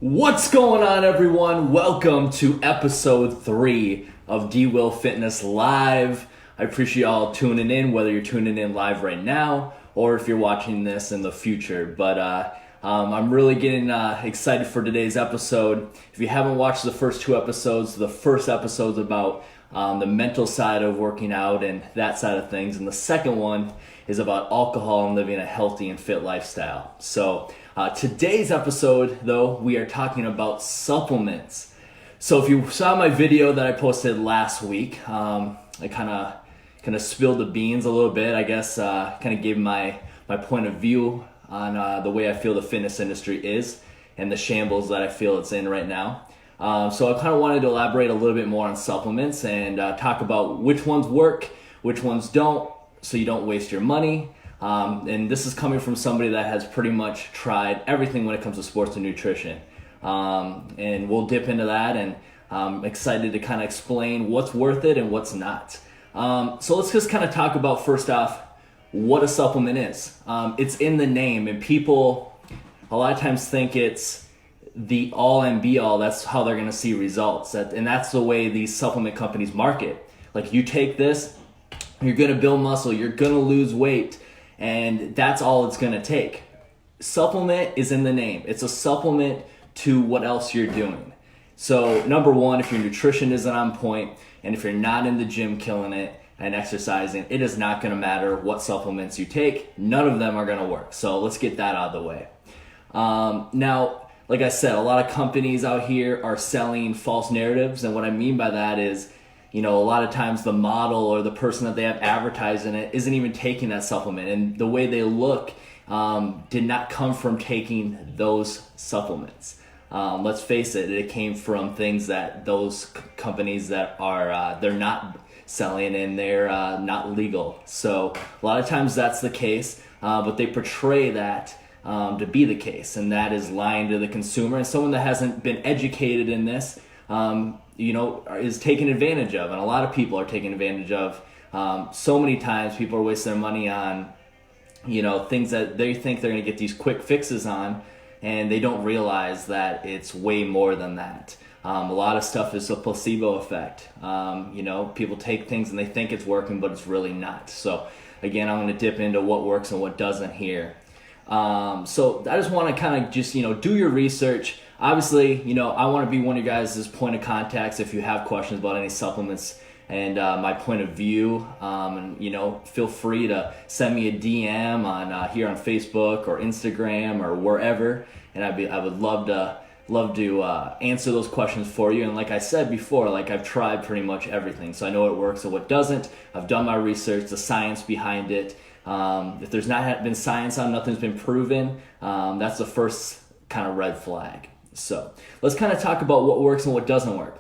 What's going on, everyone? Welcome to episode 3 of D-Will Fitness Live. I appreciate y'all tuning in, whether you're tuning in live right now or if you're watching this in the future. But I'm really getting excited for today's episode. If you haven't watched the first 2 episodes, the first episode's about the mental side of working out and that side of things. And the second one is about alcohol and living a healthy and fit lifestyle. So today's episode, though, we are talking about supplements. So if you saw my video that I posted last week, I kind of spilled the beans a little bit. I guess kind of gave my point of view on the way I feel the fitness industry is and the shambles that I feel it's in right now. So I kind of wanted to elaborate a little bit more on supplements and talk about which ones work, which ones don't, so you don't waste your money. And this is coming from somebody that has pretty much tried everything when it comes to sports and nutrition. And we'll dip into that, and I'm excited to kind of explain what's worth it and what's not. So let's just kind of talk about, first off, what a supplement is. It's in the name, and people a lot of times think it's the all and be all. That's how they're going to see results. And that's the way these supplement companies market. Like, you take this, you're going to build muscle, you're going to lose weight, and that's all it's going to take. Supplement is in the name. It's a supplement to what else you're doing. So number one, if your nutrition isn't on point, and if you're not in the gym killing it and exercising, it is not going to matter what supplements you take. None of them are going to work. So let's get that out of the way. Now, like I said, a lot of companies out here are selling false narratives. And what I mean by that is, a lot of times the model or the person that they have advertising it isn't even taking that supplement. And the way they look did not come from taking those supplements. Let's face it, it came from things that those companies that are, they're not selling and they're not legal. So a lot of times that's the case, but they portray that to be the case, and that is lying to the consumer. And someone that hasn't been educated in this, is taken advantage of, and a lot of people are taken advantage of. So many times people are wasting their money on, things that they think they're going to get these quick fixes on, and they don't realize that it's way more than that. A lot of stuff is a placebo effect. People take things and they think it's working, but it's really not. So again, I'm going to dip into what works and what doesn't here. So I just want to kind of just, do your research. Obviously, I want to be one of you guys' point of contacts if you have questions about any supplements and my point of view. Feel free to send me a DM on here on Facebook or Instagram or wherever, and I would love to answer those questions for you. And like I said before, I've tried pretty much everything, so I know what works and what doesn't. I've done my research, the science behind it. If there's not been science on, nothing's been proven, that's the first kind of red flag. So let's kind of talk about what works and what doesn't work.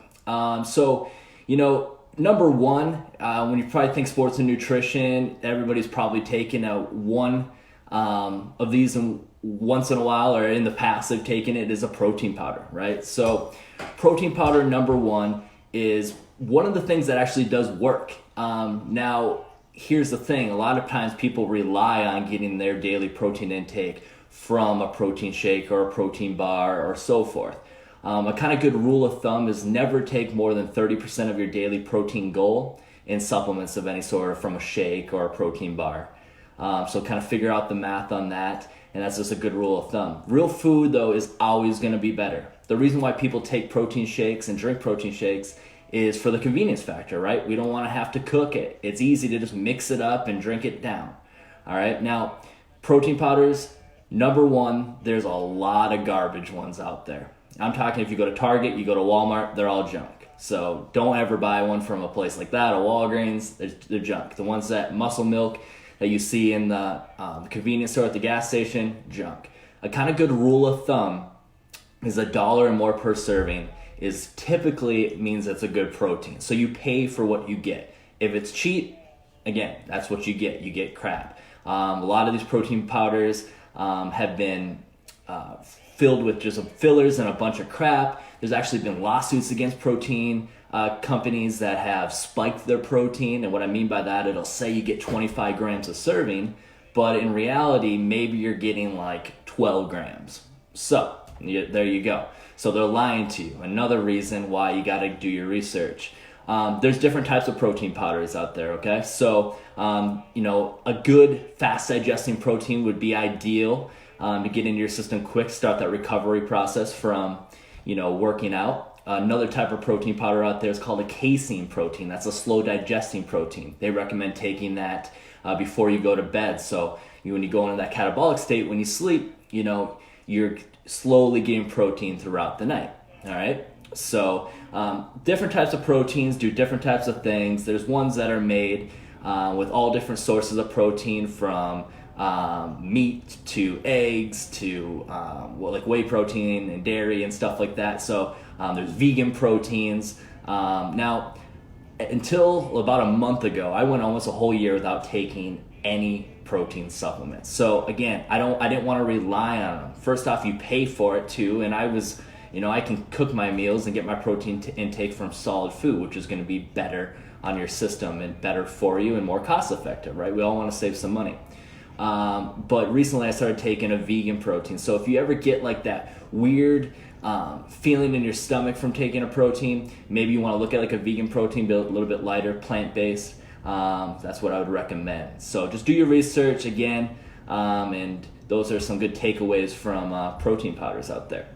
Number one, when you probably think sports and nutrition, everybody's probably taken one of these once in a while, or in the past they've taken it, is a protein powder, right? So protein powder, number one, is one of the things that actually does work. Now, here's the thing. A lot of times people rely on getting their daily protein intake from a protein shake or a protein bar or so forth. A kind of good rule of thumb is never take more than 30% of your daily protein goal in supplements of any sort, from a shake or a protein bar. So kind of figure out the math on that, and that's just a good rule of thumb. Real food, though, is always going to be better. The reason why people take protein shakes and drink protein shakes is for the convenience factor, right? We don't want to have to cook it. It's easy to just mix it up and drink it down. All right, now protein powders, number one, there's a lot of garbage ones out there. I'm talking, if you go to Target, you go to Walmart, they're all junk. So don't ever buy one from a place like that, a Walgreens, they're junk. The ones that Muscle Milk that you see in the convenience store at the gas station, junk. A kind of good rule of thumb is $1 or more per serving is typically means it's a good protein. So you pay for what you get. If it's cheap, again, that's what you get. You get crap. A lot of these protein powders have been filled with just fillers and a bunch of crap. There's actually been lawsuits against protein companies that have spiked their protein. And what I mean by that, it'll say you get 25 grams a serving, but in reality, maybe you're getting 12 grams. So there you go. So they're lying to you. Another reason why you got to do your research. There's different types of protein powders out there, okay? So, a good fast digesting protein would be ideal to get into your system quick, start that recovery process from, working out. Another type of protein powder out there is called a casein protein. That's a slow digesting protein. They recommend taking that before you go to bed. So when you go into that catabolic state, when you sleep, you're slowly getting protein throughout the night. All right. So different types of proteins do different types of things. There's ones that are made with all different sources of protein, from meat to eggs to like whey protein and dairy and stuff like that. So there's vegan proteins. Now, until about a month ago, I went almost a whole year without taking any protein supplements. So again, I didn't want to rely on them. First off, you pay for it too, and I can cook my meals and get my protein intake from solid food, which is going to be better on your system and better for you and more cost effective, right? We all want to save some money. But recently I started taking a vegan protein. So if you ever get like that weird feeling in your stomach from taking a protein, maybe you want to look at like a vegan protein, but a little bit lighter, plant-based. That's what I would recommend. So just do your research again, and those are some good takeaways from protein powders out there.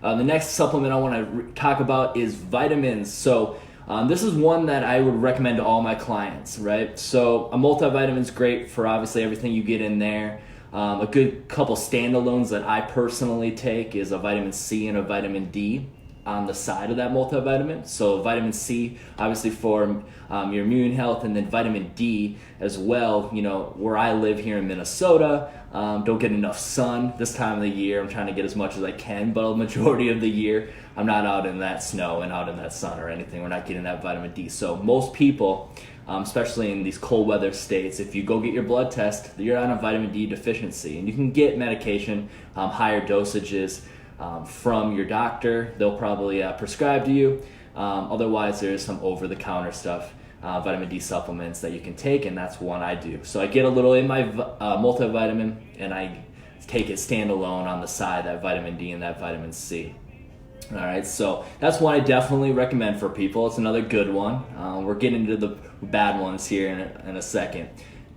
The next supplement I want to talk about is vitamins. So this is one that I would recommend to all my clients, right? So a multivitamin is great for obviously everything you get in there. A good couple standalones that I personally take is a vitamin C and a vitamin D on the side of that multivitamin. So vitamin C, obviously for your immune health, and then vitamin D as well. Where I live here in Minnesota, don't get enough sun this time of the year. I'm trying to get as much as I can, but a majority of the year, I'm not out in that snow and out in that sun or anything. We're not getting that vitamin D. So most people, especially in these cold weather states, if you go get your blood test, you're on a vitamin D deficiency, and you can get medication, higher dosages, from your doctor. They'll probably prescribe to you. Otherwise, there's some over-the-counter stuff, vitamin D supplements that you can take, and that's one I do. So I get a little in my multivitamin, and I take it standalone on the side, that vitamin D and that vitamin C. All right, so that's one I definitely recommend for people. It's another good one. We're getting into the bad ones here in a second.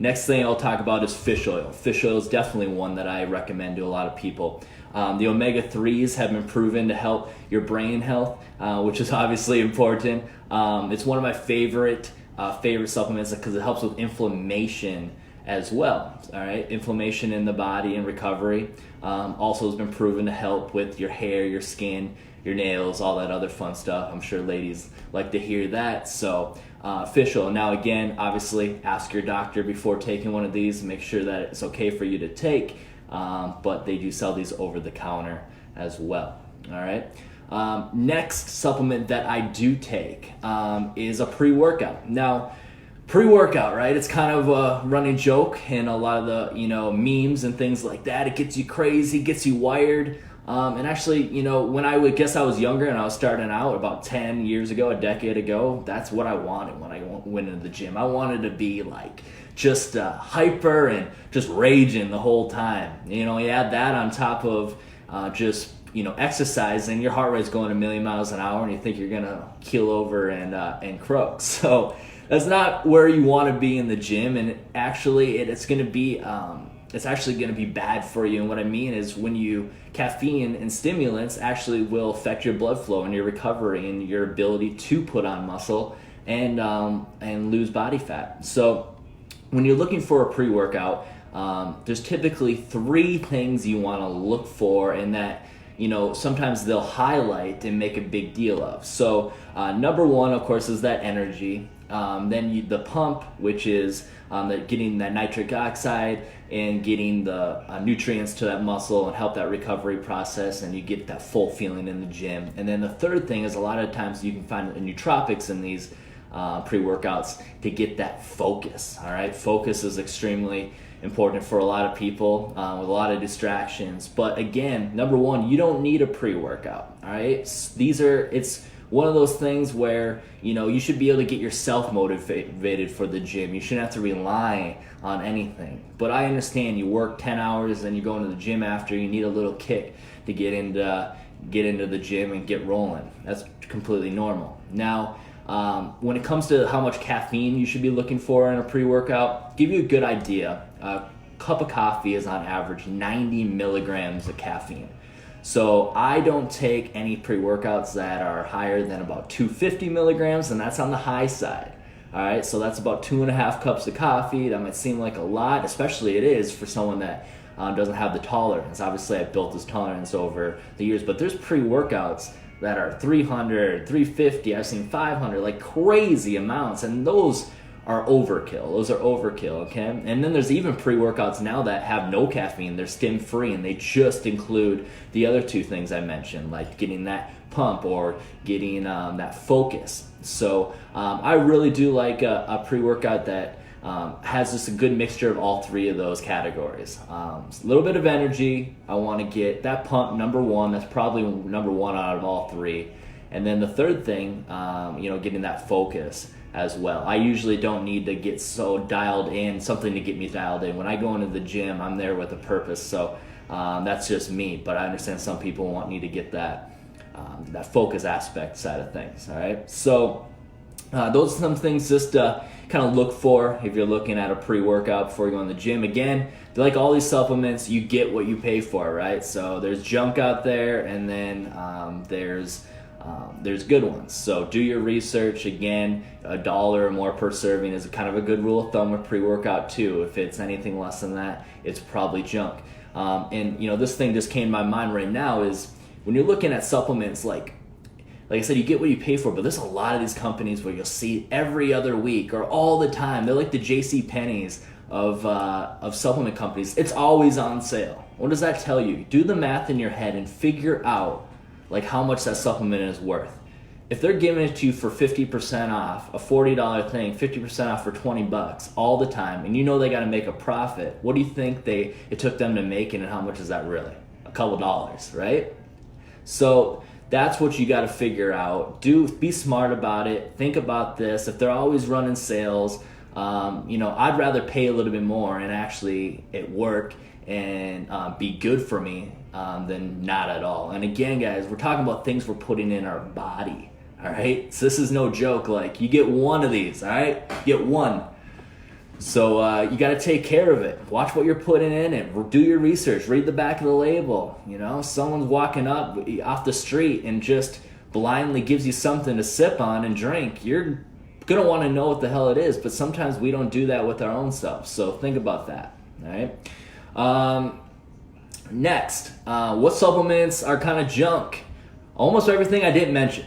Next thing I'll talk about is fish oil. Fish oil is definitely one that I recommend to a lot of people. The omega-3s have been proven to help your brain health, which is obviously important. It's one of my favorite supplements because it helps with inflammation as well. All right, inflammation in the body and recovery also has been proven to help with your hair, your skin, your nails, all that other fun stuff. I'm sure ladies like to hear that. So fish oil. Now again, obviously ask your doctor before taking one of these, make sure that it's okay for you to take. But they do sell these over the counter as well. All right. Next supplement that I do take is a pre-workout. Now, pre-workout, right? It's kind of a running joke in a lot of the memes and things like that. It gets you crazy, gets you wired. And actually, when I was younger and I was starting out about 10 years ago, a decade ago, that's what I wanted when I went into the gym. I wanted to be like just hyper and just raging the whole time. You add that on top of just exercising, your heart rate's going a million miles an hour, and you think you're gonna keel over and croak. So that's not where you want to be in the gym, and actually it's going to be it's actually going to be bad for you. And what I mean is caffeine and stimulants actually will affect your blood flow and your recovery and your ability to put on muscle and lose body fat. So when you're looking for a pre-workout, there's typically 3 things you want to look for, and that sometimes they'll highlight and make a big deal of. So number 1, of course, is that energy. Then the pump, which is getting that nitric oxide and getting the nutrients to that muscle and help that recovery process, and you get that full feeling in the gym. And then the third thing is a lot of times you can find nootropics in these pre-workouts to get that focus. All right, focus is extremely important for a lot of people with a lot of distractions. But again, number 1, you don't need a pre-workout. All right, it's one of those things where you should be able to get yourself motivated for the gym. You shouldn't have to rely on anything. But I understand you work 10 hours and you go into the gym after, you need a little kick to get into the gym and get rolling. That's completely normal. Now, when it comes to how much caffeine you should be looking for in a pre-workout, give you a good idea. A cup of coffee is on average 90 milligrams of caffeine. So I don't take any pre-workouts that are higher than about 250 milligrams, and that's on the high side. All right, so that's about 2.5 cups of coffee. That might seem like a lot, especially it is for someone that doesn't have the tolerance. Obviously, I've built this tolerance over the years, but there's pre-workouts that are 300, 350, I've seen 500, like crazy amounts, and those are overkill. Those are overkill, okay? And then there's even pre-workouts now that have no caffeine. They're skim-free, and they just include the other two things I mentioned, like getting that pump or getting that focus. So I really do like a pre-workout that has just a good mixture of all three of those categories. A little bit of energy. I want to get that pump, number one. That's probably number one out of all three. And then the third thing, getting that focus as well. I usually don't need to get so dialed in, something to get me dialed in. When I go into the gym, I'm there with a purpose. So that's just me. But I understand some people want me to get that focus aspect side of things. All right. So those are some things just to kind of look for if you're looking at a pre-workout before you go in the gym. Again, like all these supplements, you get what you pay for, right? So there's junk out there, and then there's good ones. So do your research. Again, $1 or more per serving is kind of a good rule of thumb with pre-workout too. If it's anything less than that, it's probably junk. And this thing just came to my mind right now is when you're looking at supplements, like I said, you get what you pay for, but there's a lot of these companies where you'll see every other week or all the time. They're like the J.C. Penney's of supplement companies. It's always on sale. What does that tell you? Do the math in your head and figure out like how much that supplement is worth. If they're giving it to you for 50% off, a $40 thing, 50% off for $20 all the time, and you know they got to make a profit, what do you think it took them to make it, and how much is that really? A couple dollars, right? So that's what you got to figure out. Be smart about it. Think about this. If they're always running sales, I'd rather pay a little bit more and actually it work and be good for me than not at all. And again, guys, we're talking about things we're putting in our body. All right, so this is no joke. Like, you get one of these. All right, you get one. So you got to take care of it. Watch what you're putting in it. Do your research. Read the back of the label. Someone's walking up off the street and just blindly gives you something to sip on and drink. You're going to want to know what the hell it is, but sometimes we don't do that with our own stuff. So think about that. All right. Next, what supplements are kind of junk? Almost everything I didn't mention.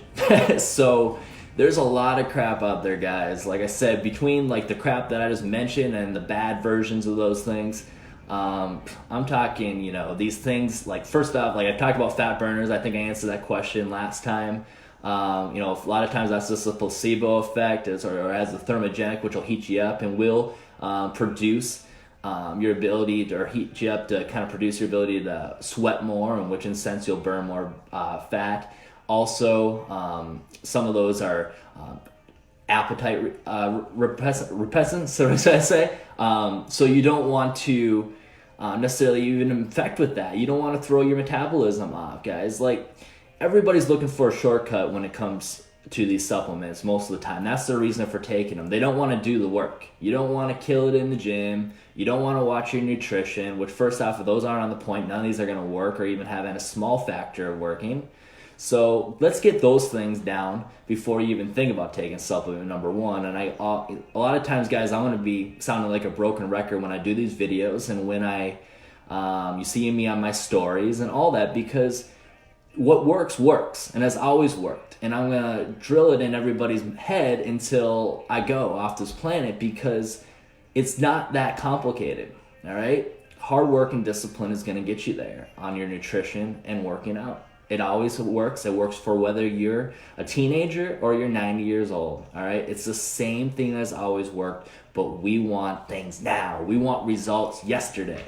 So there's a lot of crap out there, guys. Like I said, between like the crap that I just mentioned and the bad versions of those things, I'm talking, these things, like, first off, like I talked about fat burners. I think I answered that question last time. A lot of times that's just a placebo effect or as a thermogenic, which will heat you up and will produce your ability to, or heat you up to kind of produce your ability to sweat more, in which sense you'll burn more fat. Also, some of those are appetite repressants, so as I say. So you don't want to necessarily even infect with that. You don't want to throw your metabolism off, guys. Like, everybody's looking for a shortcut when it comes to these supplements most of the time. That's the reason for taking them. They don't want to do the work. You don't want to kill it in the gym. You don't want to watch your nutrition, which, first off, if those aren't on the point, none of these are going to work or even have a small factor of working. So let's get those things down before you even think about taking supplement number one. And a lot of times, guys, I'm going to be sounding like a broken record when I do these videos and when you see me on my stories and all that, because what works and has always worked. And I'm going to drill it in everybody's head until I go off this planet, because it's not that complicated, all right? Hard work and discipline is going to get you there on your nutrition and working out. It always works. It works for whether you're a teenager or you're 90 years old, all right? It's the same thing that's always worked, but we want things now. We want results yesterday,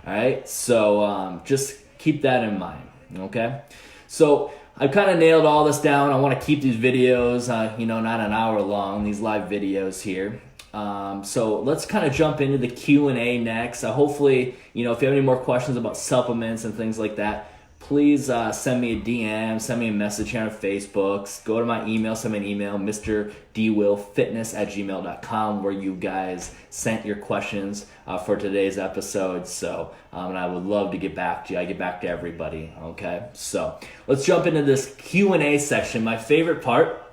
all right? So just keep that in mind, okay? So I've kind of nailed all this down. I want to keep these videos, not an hour long, these live videos here. So let's kind of jump into the Q&A next. Hopefully, if you have any more questions about supplements and things like that, please send me a DM, send me a message here on Facebook, go to my email, send me an email, mrdwillfitness@gmail.com, where you guys sent your questions for today's episode. So, and I would love to get back to you. I get back to everybody, okay? So let's jump into this Q&A section, my favorite part.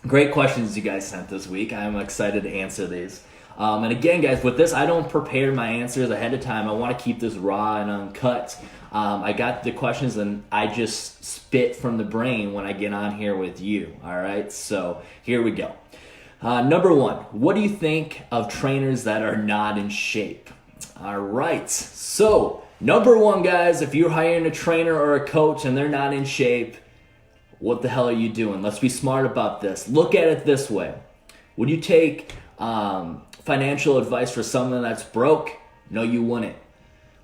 Great questions you guys sent this week. I'm excited to answer these. And again, guys, with this, I don't prepare my answers ahead of time. I want to keep this raw and uncut. I got the questions and I just spit from the brain when I get on here with you. All right, so here we go. Number one, what do you think of trainers that are not in shape? All right, so number one, guys, if you're hiring a trainer or a coach and they're not in shape, what the hell are you doing? Let's be smart about this. Look at it this way. Would you take financial advice for someone that's broke? No, you wouldn't.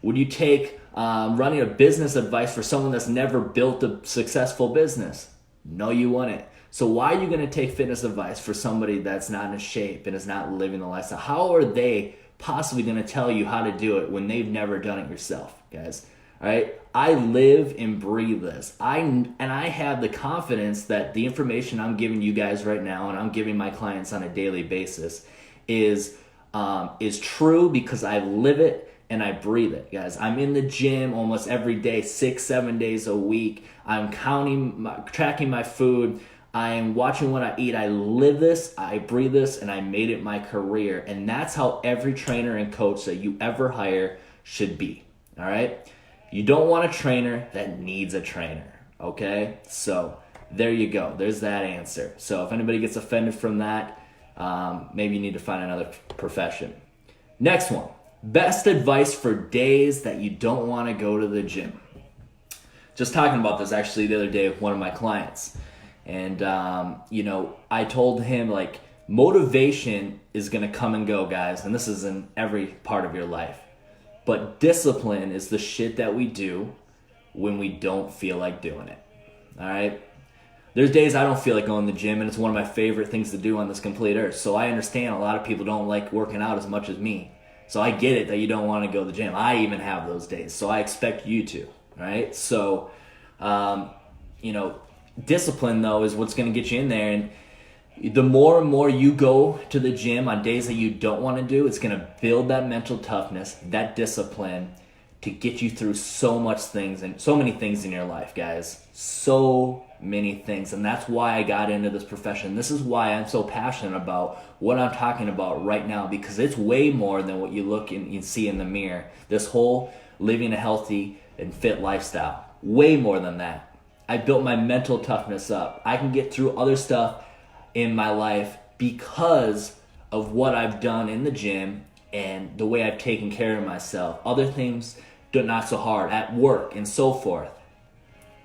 Would you take running a business advice for someone that's never built a successful business? No, you wouldn't. So why are you going to take fitness advice for somebody that's not in shape and is not living the lifestyle? How are they possibly going to tell you how to do it when they've never done it yourself, guys? All right? I live and breathe this. I have the confidence that the information I'm giving you guys right now and I'm giving my clients on a daily basis is true because I live it and I breathe it, guys. I'm in the gym almost every day, 6-7 days a week. I'm tracking my food. I'm watching what I eat. I live this, I breathe this, and I made it my career. And that's how every trainer and coach that you ever hire should be, all right? You don't want a trainer that needs a trainer, okay? So there you go. There's that answer. So if anybody gets offended from that, maybe you need to find another profession. Next one, best advice for days that you don't want to go to the gym. Just talking about this actually the other day with one of my clients. And, I told him, like, motivation is going to come and go, guys. And this is in every part of your life. But discipline is the shit that we do when we don't feel like doing it. All right? There's days I don't feel like going to the gym, and it's one of my favorite things to do on this complete earth. So I understand a lot of people don't like working out as much as me. So I get it that you don't want to go to the gym. I even have those days. So I expect you to. Right? So, discipline, though, is what's going to get you in there. And the more and more you go to the gym on days that you don't want to do, it's going to build that mental toughness, that discipline to get you through so many things in your life, guys. So many things. And that's why I got into this profession. This is why I'm so passionate about what I'm talking about right now, because it's way more than what you look and you see in the mirror. This whole living a healthy and fit lifestyle. Way more than that. I built my mental toughness up. I can get through other stuff in my life because of what I've done in the gym and the way I've taken care of myself. Other things, not so hard, at work and so forth.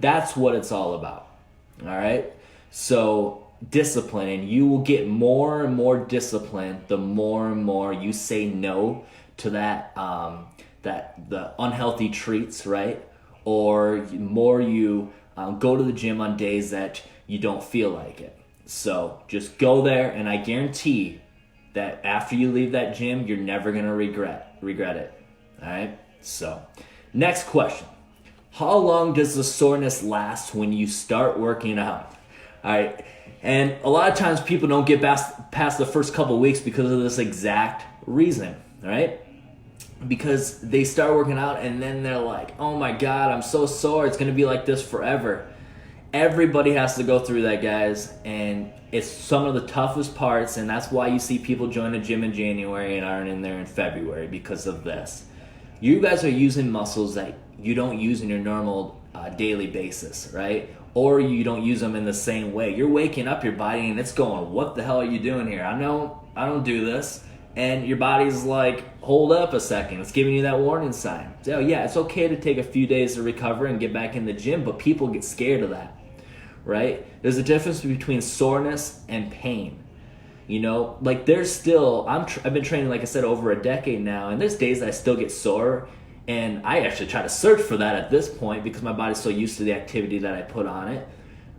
That's what it's all about. All right? So discipline, and you will get more and more discipline the more and more you say no to the unhealthy treats, right? Or more you go to the gym on days that you don't feel like it. So just go there, and I guarantee that after you leave that gym, you're never going to regret it. All right? So next question. How long does the soreness last when you start working out? All right? And a lot of times people don't get past the first couple of weeks because of this exact reason. All right? Because they start working out and then they're like, oh my God, I'm so sore. It's going to be like this forever. Everybody has to go through that, guys. And it's some of the toughest parts. And that's why you see people join a gym in January and aren't in there in February, because of this. You guys are using muscles that you don't use in your normal daily basis, right? Or you don't use them in the same way. You're waking up your body and it's going, what the hell are you doing here? I don't do this. And your body's like, hold up a second. It's giving you that warning sign. So yeah, it's okay to take a few days to recover and get back in the gym, but people get scared of that, right? There's a difference between soreness and pain. Like there's still, I've been training, like I said, over a decade now, and there's days that I still get sore, and I actually try to search for that at this point because my body's so used to the activity that I put on it.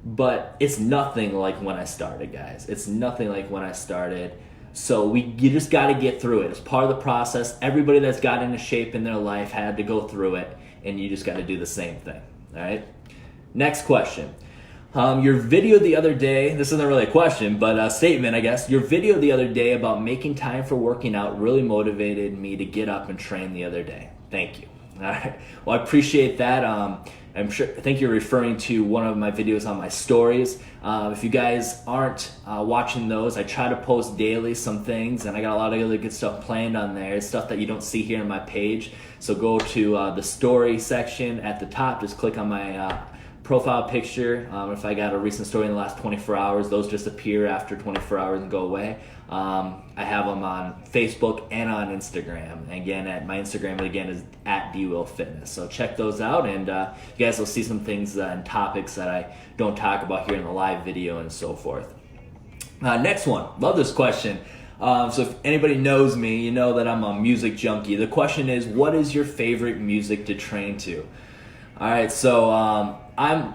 But it's nothing like when I started, guys. It's nothing like when I started. So you just got to get through it. It's part of the process. Everybody that's got into shape in their life had to go through it, and you just got to do the same thing. All right. Next question. Your video the other day, this isn't really a question, but a statement, I guess. Your video the other day about making time for working out really motivated me to get up and train the other day. Thank you. All right. Well, I appreciate that. I think you're referring to one of my videos on my stories. If you guys aren't watching those, I try to post daily some things, and I got a lot of other good stuff planned on there. It's stuff that you don't see here on my page. So go to the story section at the top. Just click on my profile picture. If I got a recent story in the last 24 hours, those just appear after 24 hours and go away. I have them on Facebook and on Instagram. Again, my Instagram again is at @DWillFitness. So check those out, and you guys will see some things and topics that I don't talk about here in the live video and so forth. Next one, love this question. So if anybody knows me, you know that I'm a music junkie. The question is, what is your favorite music to train to? All right, so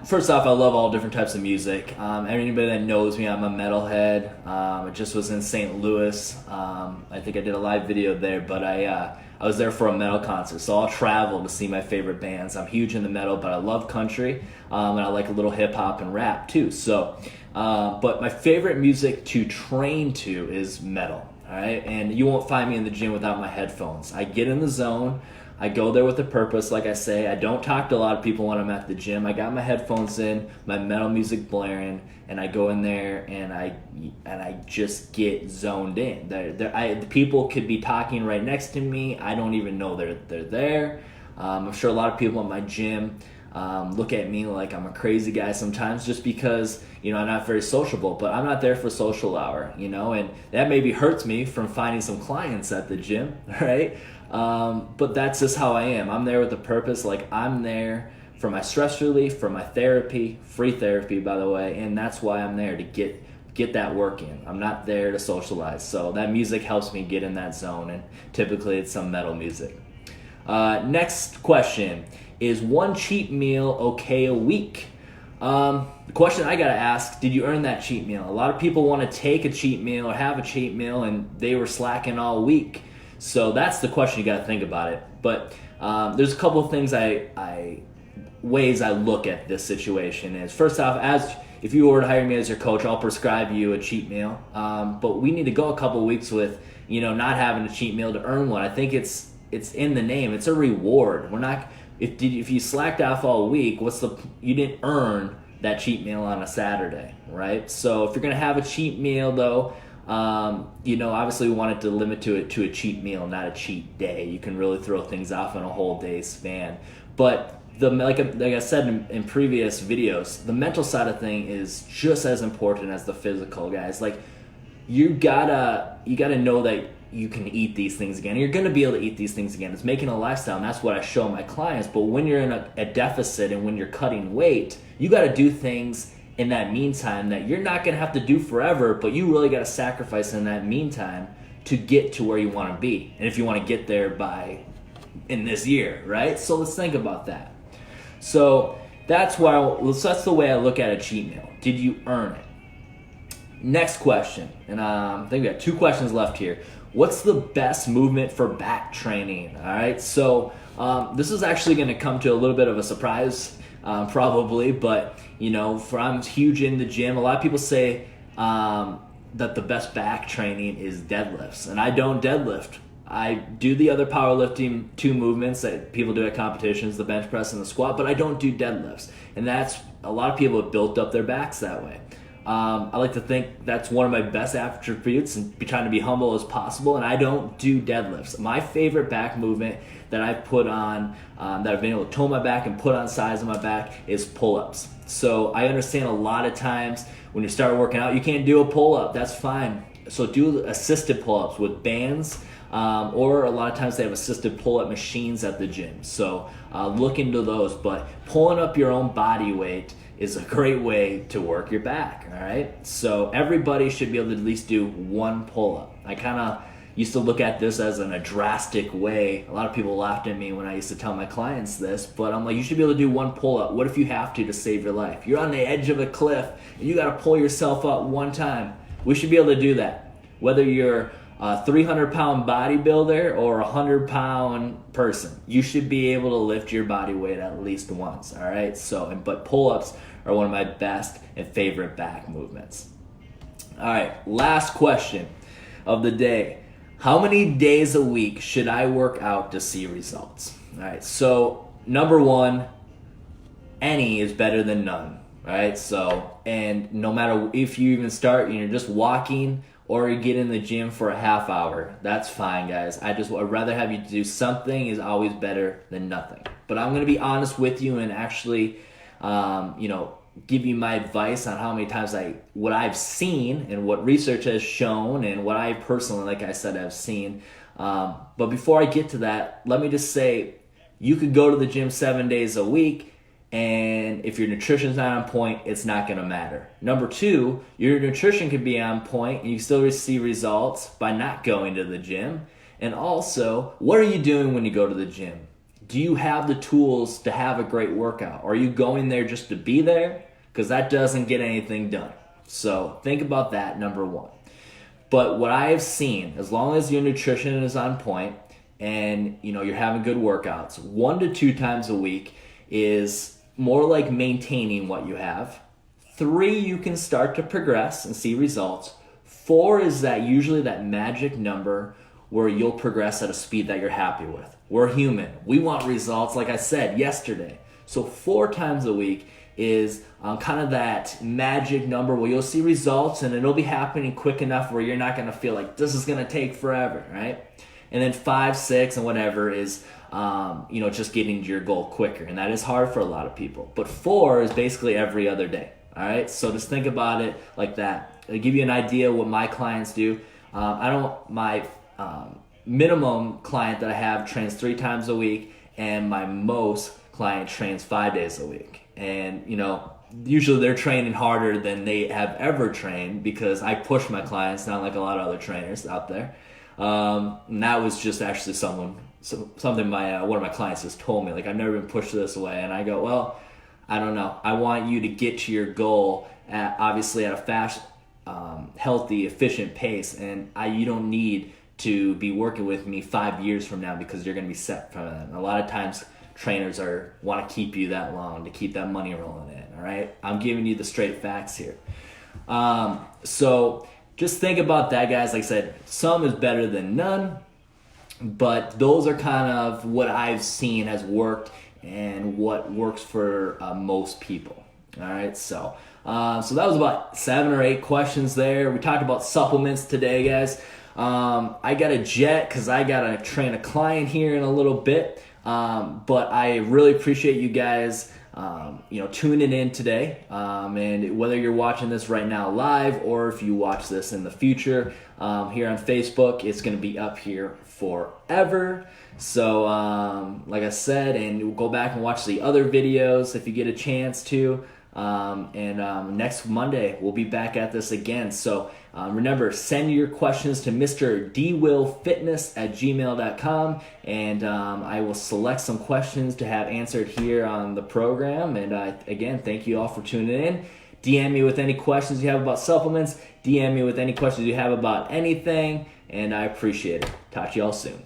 first off, I love all different types of music. Anybody that knows me, I'm a metalhead. I just was in St. Louis. I think I did a live video there, but I was there for a metal concert, so I'll travel to see my favorite bands. I'm huge into metal, but I love country, and I like a little hip hop and rap too. So, but my favorite music to train to is metal. All right, and you won't find me in the gym without my headphones. I get in the zone. I go there with a purpose, like I say. I don't talk to a lot of people when I'm at the gym. I got my headphones in, my metal music blaring, and I go in there and I just get zoned in. The people could be talking right next to me. I don't even know they're there. I'm sure a lot of people at my gym look at me like I'm a crazy guy sometimes, just because I'm not very sociable. But I'm not there for social hour, and that maybe hurts me from finding some clients at the gym, right? But that's just how I am. I'm there with a purpose. Like, I'm there for my stress relief, for my therapy, free therapy, by the way, and that's why I'm there, to get that work in. I'm not there to socialize. So that music helps me get in that zone, and typically it's some metal music. Next question, is one cheat meal okay a week? The question I gotta ask, did you earn that cheat meal? A lot of people want to take a cheat meal or have a cheat meal, and they were slacking all week. So that's the question, you got to think about it. But there's a couple of things ways I look at this situation. Is first off, if you were to hire me as your coach, I'll prescribe you a cheat meal. But we need to go a couple of weeks with not having a cheat meal to earn one. I think it's in the name. It's a reward. We're not if you slacked off all week, you didn't earn that cheat meal on a Saturday, right? So if you're gonna have a cheat meal though, obviously we want it to limit to a cheat meal, not a cheat day. You can really throw things off in a whole day span. But like I said in previous videos, the mental side of thing is just as important as the physical, guys. Like, you gotta know that you can eat these things again. You're gonna be able to eat these things again. It's making a lifestyle, and that's what I show my clients. But when you're in a deficit and when you're cutting weight, you gotta do things in that meantime that you're not going to have to do forever, but you really got to sacrifice in that meantime to get to where you want to be. And if you want to get there in this year, right? So let's think about that. So that's the way I look at a cheat meal. Did you earn it? Next question, and I think we got 2 questions left here. What's the best movement for back training? All right, so this is actually going to come to a little bit of a surprise, probably, but I'm huge in the gym. A lot of people say that the best back training is deadlifts, and I don't deadlift. I do the other powerlifting 2 movements that people do at competitions, the bench press and the squat, but I don't do deadlifts, and that's a lot of people have built up their backs that way. I like to think that's one of my best attributes, and be trying to be humble as possible, and I don't do deadlifts. My favorite back movement that I've put on, that I've been able to tone my back and put on size of my back, is pull-ups. So I understand a lot of times when you start working out, you can't do a pull-up. That's fine. So do assisted pull-ups with bands, or a lot of times they have assisted pull-up machines at the gym. So look into those. But pulling up your own body weight is a great way to work your back, all right? So everybody should be able to at least do 1 pull-up. I kind of used to look at this as in a drastic way. A lot of people laughed at me when I used to tell my clients this, but I'm like, you should be able to do 1 pull-up. What if you have to save your life? You're on the edge of a cliff, and you got to pull yourself up 1 time. We should be able to do that. Whether you're a 300-pound bodybuilder or a 100-pound person. You should be able to lift your body weight at least once, all right? But pull-ups are one of my best and favorite back movements. All right, last question of the day. How many days a week should I work out to see results? All right, so number one, any is better than none, right? So, and no matter if you even start, you're just walking or you get in the gym for a half hour, that's fine, guys. I'd rather have you do something is always better than nothing. But I'm going to be honest with you and actually, give you my advice on how many times what I've seen and what research has shown and what I personally, like I said, have seen. But before I get to that, let me just say, you could go to the gym 7 days a week, and if your nutrition's not on point, it's not going to matter. Number two, your nutrition could be on point and you still see results by not going to the gym. And also, what are you doing when you go to the gym? Do you have the tools to have a great workout? Are you going there just to be there? Because that doesn't get anything done. So think about that, number one. But what I have seen, as long as your nutrition is on point and you're having good workouts, 1 to 2 times a week is more like maintaining what you have. 3, you can start to progress and see results. 4 is usually that magic number where you'll progress at a speed that you're happy with. We're human. We want results, like I said yesterday. So 4 times a week is kind of that magic number where you'll see results and it'll be happening quick enough where you're not going to feel like this is going to take forever, right? And then 5, 6, and whatever is just getting to your goal quicker. And that is hard for a lot of people. But 4 is basically every other day. All right. So just think about it like that. I'll give you an idea what my clients do. My minimum client that I have trains 3 times a week, and my most client trains 5 days a week. And, usually they're training harder than they have ever trained because I push my clients, not like a lot of other trainers out there. And that was just actually something one of my clients just told me. Like, I've never been pushed this way. And I go, well, I don't know. I want you to get to your goal obviously at a fast, healthy, efficient pace. And you don't need to be working with me 5 years from now because you're going to be set for that. And a lot of times trainers want to keep you that long to keep that money rolling in. All right. I'm giving you the straight facts here. So just think about that, guys. Like I said, some is better than none, but those are kind of what I've seen has worked and what works for most people. All right, so that was about 7 or 8 questions there. We talked about supplements today, guys. I got a jet because I got to train a client here in a little bit, but I really appreciate you guys tuning in today, and whether you're watching this right now live or if you watch this in the future here on Facebook, it's going to be up here forever. So like I said, and go back and watch the other videos if you get a chance to. Next Monday we'll be back at this again. So remember, send your questions to Mr. dwillfitness@gmail.com, and I will select some questions to have answered here on the program. And again, thank you all for tuning in. DM me with any questions you have about supplements. DM me with any questions you have about anything, and I appreciate it. Talk to you all soon.